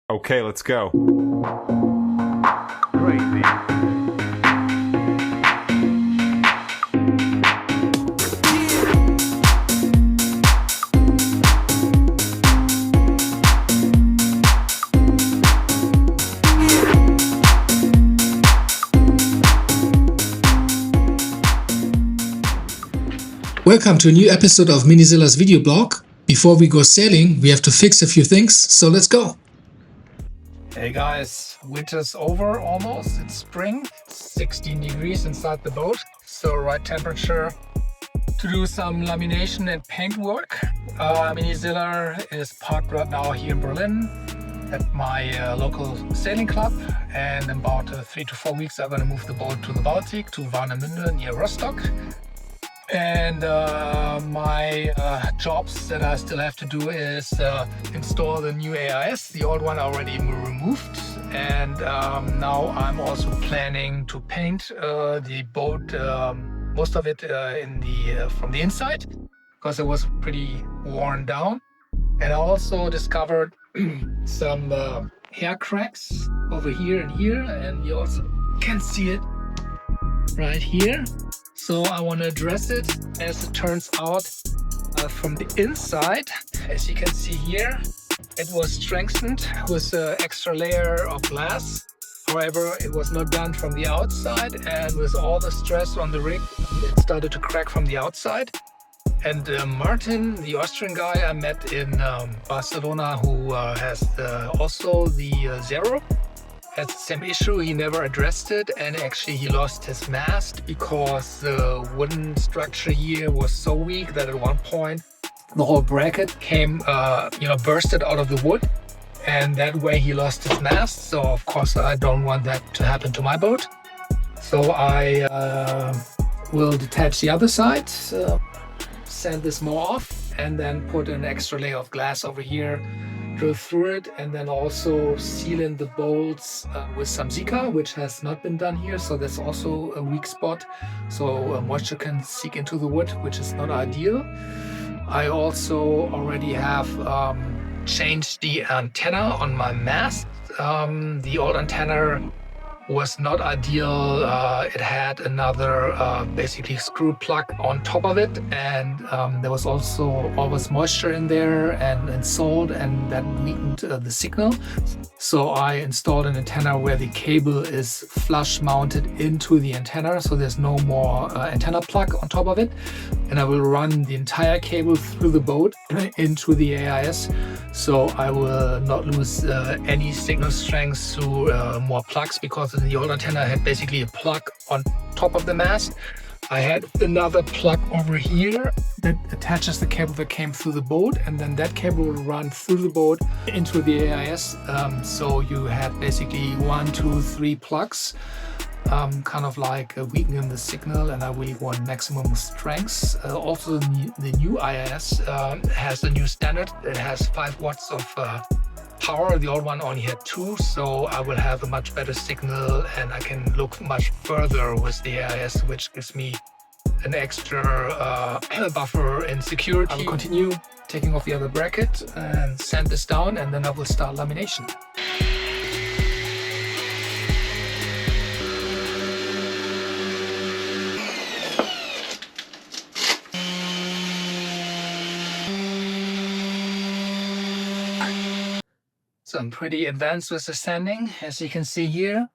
Okay, let's go. Crazy. Welcome to a new episode of Minizilla's video blog. Before we go sailing, we have to fix a few things, so let's go. Hey guys, winter's over almost. It's spring, 16 degrees inside the boat, so right temperature to do some lamination and paint work. Minizilla is parked right now here in Berlin at my local sailing club, and in about 3 to 4 weeks I'm going to move the boat to the Baltic, to Warnemünde near Rostock. And my jobs that I still have to do is install the new AIS. The old one already removed, and now I'm also planning to paint the boat, most of it from the inside, because it was pretty worn down. And I also discovered some hair cracks over here and here, and you also can see it right here. So I want to address it. As it turns out, from the inside, as you can see here, it was strengthened with an extra layer of glass. However, it was not done from the outside, and with all the stress on the rig, it started to crack from the outside. And Martin, the Austrian guy I met in Barcelona, who has also the Zero, had the same issue. He never addressed it, and actually he lost his mast because the wooden structure here was so weak that at one point the whole bracket came, bursted out of the wood, and that way he lost his mast. So of course I don't want that to happen to my boat. So I will detach the other side, sand this more off, and then put an extra layer of glass over here, drill through it, and then also seal in the bolts with some Zika, which has not been done here. So that's also a weak spot, so moisture can seep into the wood, which is not ideal. I also already have changed the antenna on my mast. The old antenna was not ideal. It had another basically screw plug on top of it, and there was also always moisture in there and salt, and that weakened the signal. So I installed an antenna where the cable is flush mounted into the antenna, so there's no more antenna plug on top of it, and I will run the entire cable through the boat into the AIS, so I will not lose any signal strength through more plugs, because the old antenna had basically a plug on top of the mast. I had another plug over here that attaches the cable that came through the boat, and then that cable will run through the boat into the AIS. So you had basically 1, 2, 3 plugs, kind of like weakening the signal, and I really want maximum strength. Also, the new AIS has a new standard. It has 5 watts of power. The old one only had 2, so I will have a much better signal, and I can look much further with the AIS, which gives me an extra buffer in security. I will continue taking off the other bracket and sand this down, and then I will start lamination. So I'm pretty advanced with the sanding, as you can see here.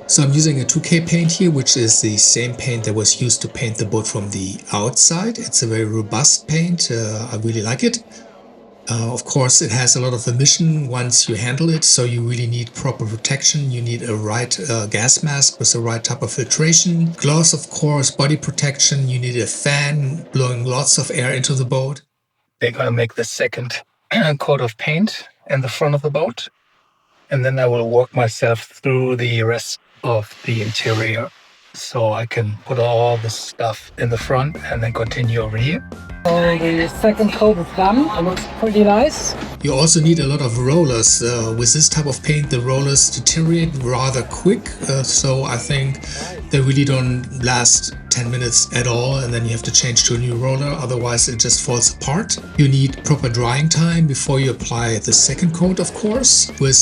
So I'm using a 2K paint here, which is the same paint that was used to paint the boat from the outside. It's a very robust paint. I really like it. Of course, it has a lot of emission once you handle it, so you really need proper protection. You need a right gas mask with the right type of filtration. Gloves, of course, body protection. You need a fan blowing lots of air into the boat. They're gonna make the second coat of paint in the front of the boat, and then I will work myself through the rest of the interior so I can put all the stuff in the front and then continue over here. So the second coat is done. It looks pretty nice. You also need a lot of rollers. With this type of paint, the rollers deteriorate rather quick, so I think they really don't last 10 minutes at all, and then you have to change to a new roller, otherwise it just falls apart. You need proper drying time before you apply the second coat, of course. With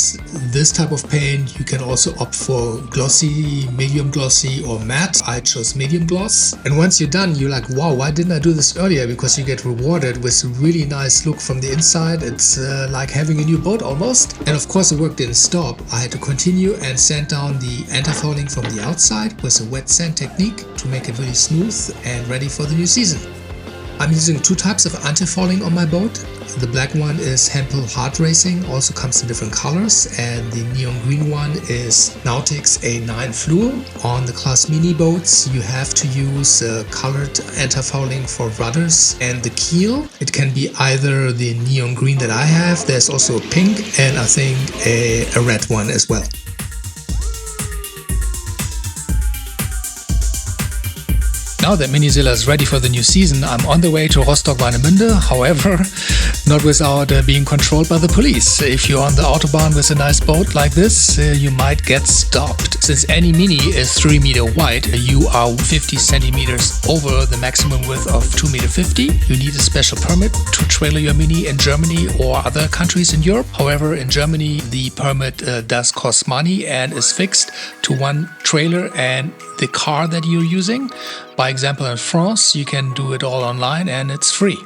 this type of paint, you can also opt for glossy, medium glossy, or matte. I chose medium gloss. And once you're done, you're like, wow, why didn't I do this earlier? Because you get rewarded with a really nice look from the inside. It's like having a new boat almost. And of course, the work didn't stop. I had to continue and sand down the anti-fouling from the outside with a wet sand technique to make it really smooth and ready for the new season. I'm using two types of anti-fouling on my boat. The black one is Hempel Hard Racing, also comes in different colors, and the neon green one is Nautic's A9 Fluo. On the class mini boats, you have to use colored anti-fouling for rudders and the keel. It can be either the neon green that I have, there's also a pink, and I think a red one as well. Now that Minizilla is ready for the new season, I'm on the way to Rostock-Warnemünde, however, not without being controlled by the police. If you're on the Autobahn with a nice boat like this, you might get stopped. Since any Mini is 3 meter wide, you are 50 centimeters over the maximum width of 2.50 meters. You need a special permit to trailer your Mini in Germany or other countries in Europe. However, in Germany, the permit does cost money and is fixed to one trailer and the car that you're using. By example, in France, you can do it all online and it's free.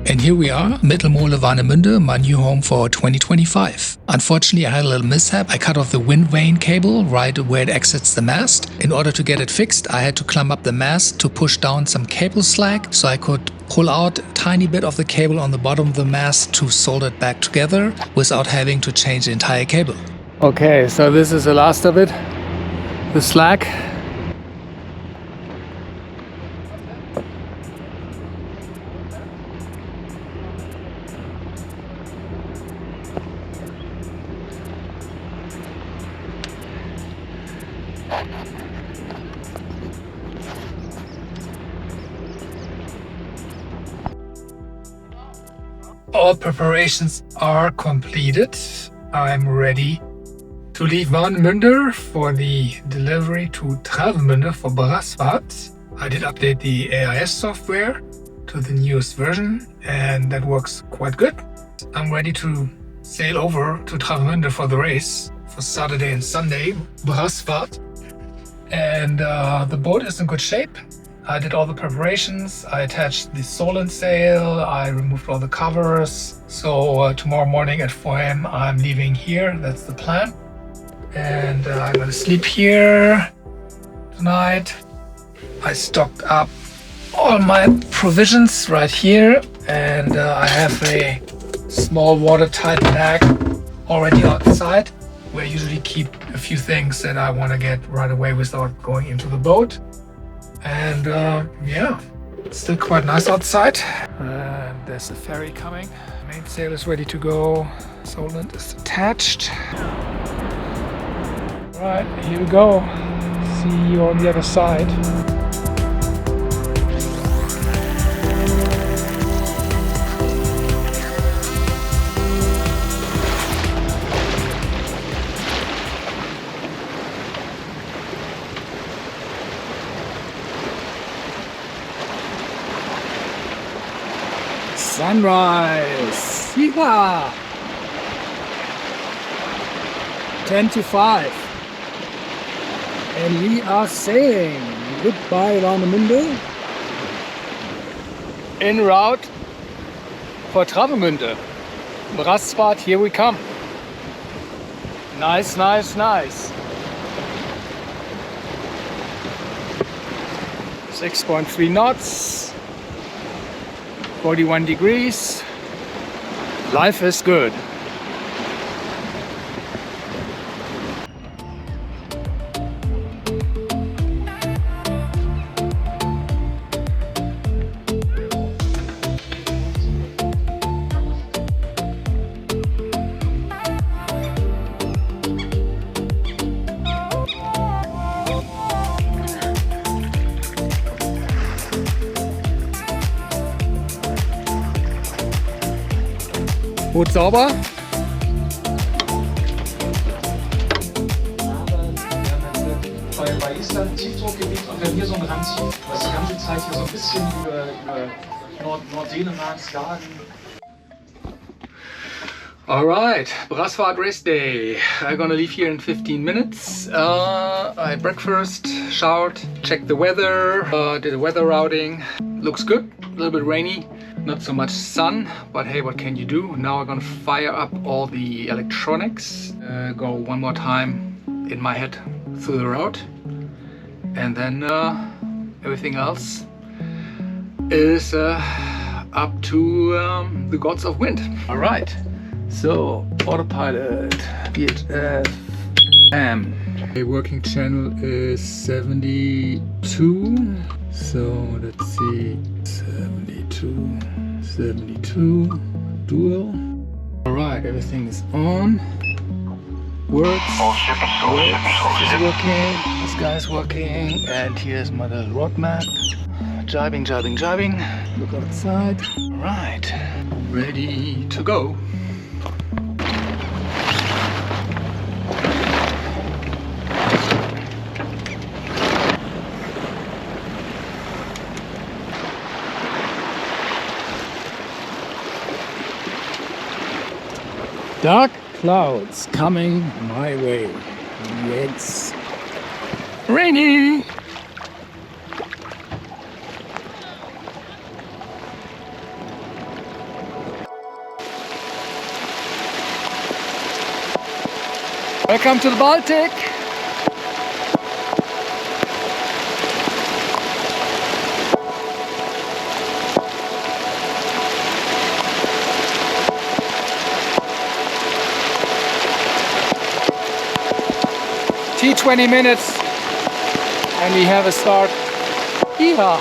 And here we are, Mittelmole, Warnemünde, my new home for 2025. Unfortunately, I had a little mishap. I cut off the wind vane cable right where it exits the mast. In order to get it fixed, I had to climb up the mast to push down some cable slack so I could pull out a tiny bit of the cable on the bottom of the mast to solder it back together without having to change the entire cable. Okay, so this is the last of it, the slack. All preparations are completed. I'm ready to leave Warnemünde for the delivery to Travemünde for Brassfahrt. I did update the AIS software to the newest version and that works quite good. I'm ready to sail over to Travemünde for the race for Saturday and Sunday, Brassfahrt. And the boat is in good shape. I did all the preparations, I attached the Solent sail, I removed all the covers. So tomorrow morning at 4 AM I'm leaving here, that's the plan. And I'm gonna sleep here tonight. I stocked up all my provisions right here and I have a small watertight bag already outside where I usually keep a few things that I want to get right away without going into the boat. And yeah, it's still quite nice outside. There's the ferry coming. Main sail is ready to go. Solent is attached. Right, here we go. See you on the other side. Sunrise. Yeehaw! 10 to 5. And we are saying goodbye Warnemünde. En route for Travemünde. Brassfahrt, here we come. Nice, nice, nice. 6.3 knots. 41 degrees. Life is good. Boot sauber. Bei Island Tiefdruckgebiet und wenn hier so ein Randtief, was die ganze Zeit hier so ein bisschen über Norddänemark, Skagen. Alright, Brassfahrt race day. I'm gonna leave here in 15 minutes. I had breakfast, showered, checked the weather, did the weather routing. Looks good, a little bit rainy. Not so much sun, but hey, what can you do? Now I'm gonna fire up all the electronics, go one more time in my head through the route, and then everything else is up to the gods of wind. All right, so autopilot, VHF, the working channel is 72. So let's see, 72 dual. All right, everything is on. Works. This is working. This guy's working. And here's my little road map. Jibing, jibing, jibing. Look outside. All right, ready to go. Dark clouds coming my way. It's rainy. Welcome to the Baltic. T20 minutes and we have a start. Yeehaw!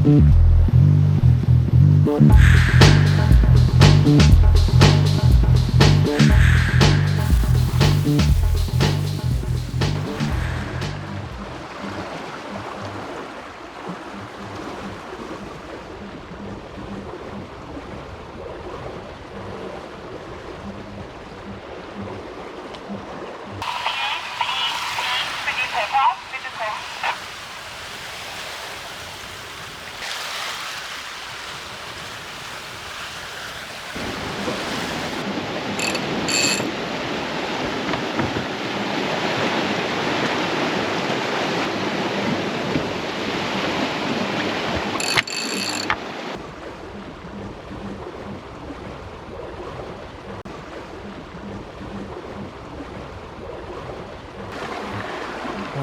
Da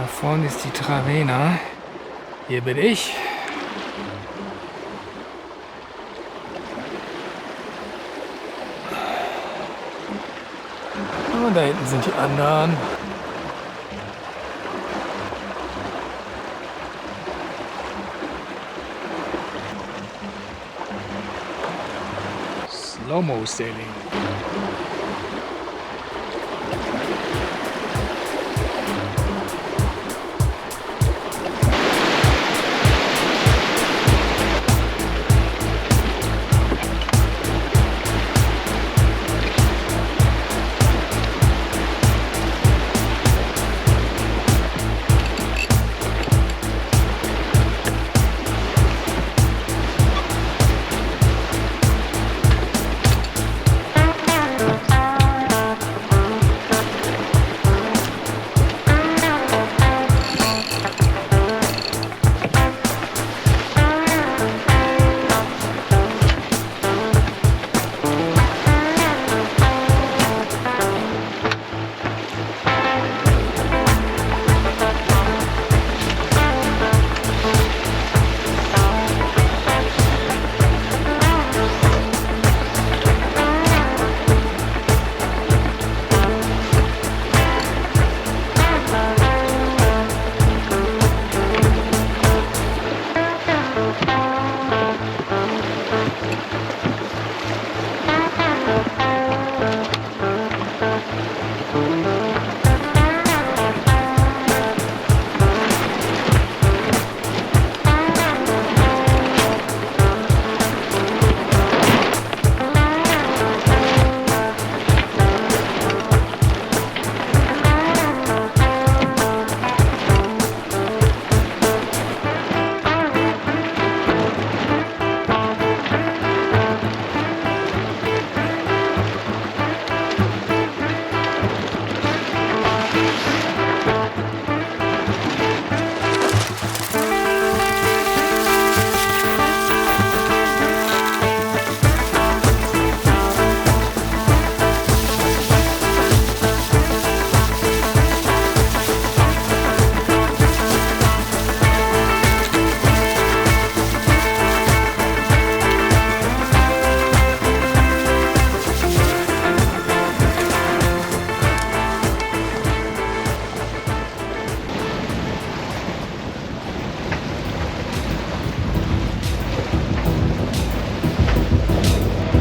vorne ist die Travemünde. Hier bin ich. Und da hinten sind die anderen. Slow-mo sailing.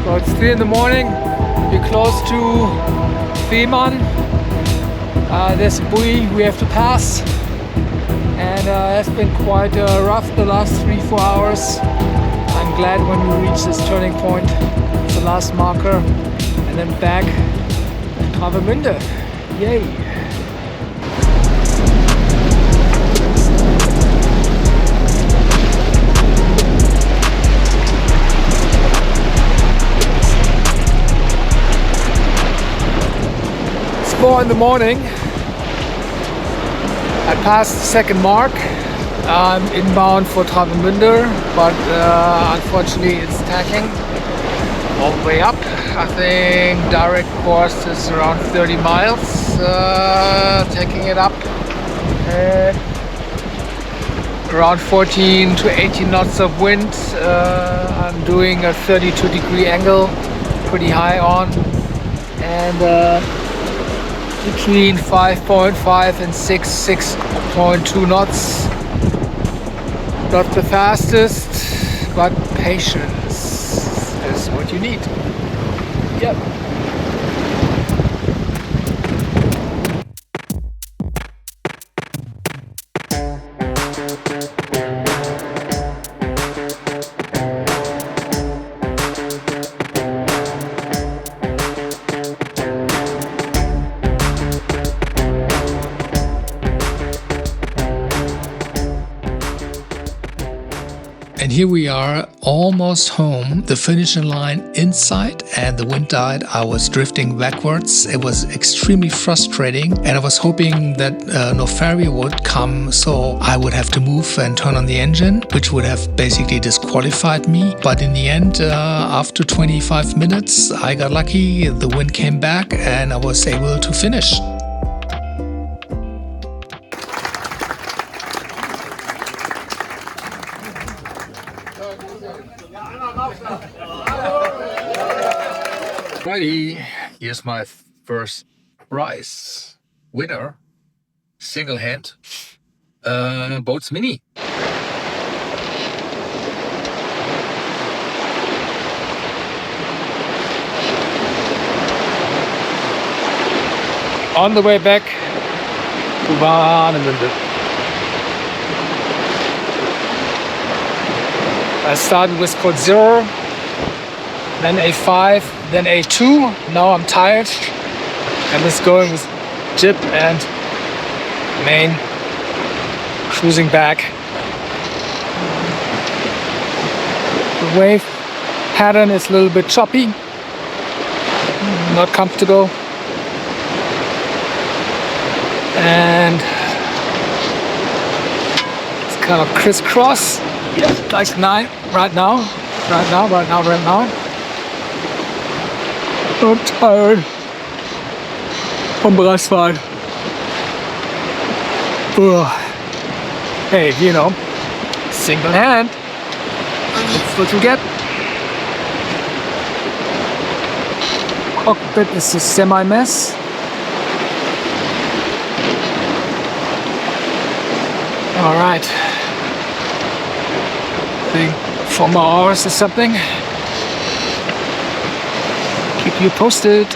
So it's 3 in the morning, we're close to Fehmarn. There's a buoy we have to pass, and it has been quite rough the last 3-4 hours. I'm glad when we reach this turning point, it's the last marker, and then back to Travemünde. Yay! It's 4 in the morning. I passed the second mark. I'm inbound for Travemünde, but unfortunately it's tacking all the way up. I think direct course is around 30 miles, taking it up. Around 14 to 18 knots of wind. I'm doing a 32-degree angle, pretty high on, and between 5.5 and 6.2 knots. Not the fastest, but patience is what you need. Yep. And here we are, almost home, the finishing line in sight, and the wind died. I was drifting backwards. It was extremely frustrating, and I was hoping that no ferry would come, so I would have to move and turn on the engine, which would have basically disqualified me. But in the end, after 25 minutes, I got lucky, the wind came back, and I was able to finish. Righty, here's my first prize. Winner, single hand, Boats Mini. On the way back to Warnemünde. I started with code 0, then A5, then A2. Now I'm tired. I'm just going with jib and main, cruising back. The wave pattern is a little bit choppy, not comfortable. And it's kind of crisscross, like right now. I'm tired from Brassfahrt. Hey, you know, single hand, that's what you get. Cockpit is a semi-mess. All right, I think 4 more hours or something. Keep you posted.